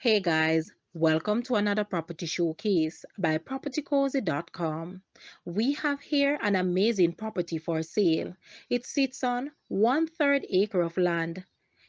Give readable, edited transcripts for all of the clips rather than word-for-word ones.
Hey guys, welcome to another property showcase by propertycozy.com. We have here an amazing property for sale. It sits on 1/3 acre of land.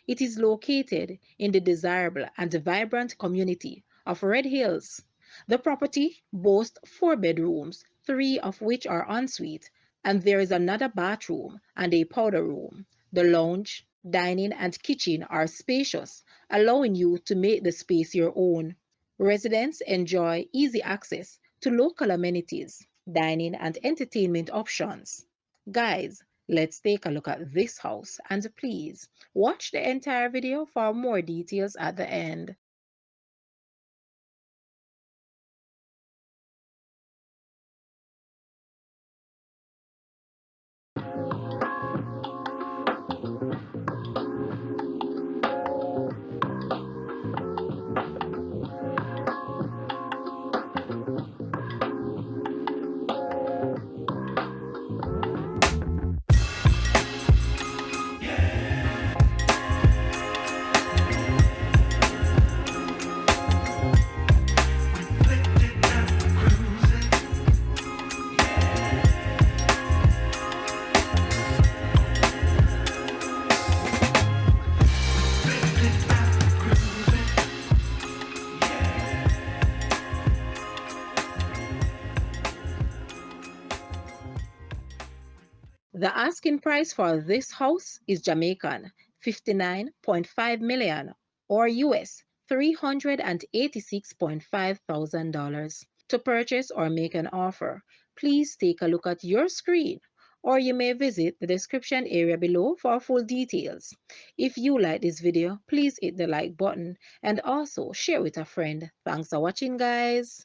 It is located in the desirable and vibrant community of Red Hills. The property boasts 4 bedrooms, 3 of which are ensuite, and there is another bathroom and a powder room. The lounge, dining, and kitchen are spacious, allowing you to make the space your own. Residents enjoy easy access to local amenities, dining, and entertainment options. Guys, let's take a look at this house and please watch the entire video for more details at the end. The asking price for this house is Jamaican 59.5 million or US $386.5 thousand. To purchase or make an offer, please take a look at your screen or you may visit the description area below for full details. If you like this video, please hit the like button and also share with a friend. Thanks for watching, guys.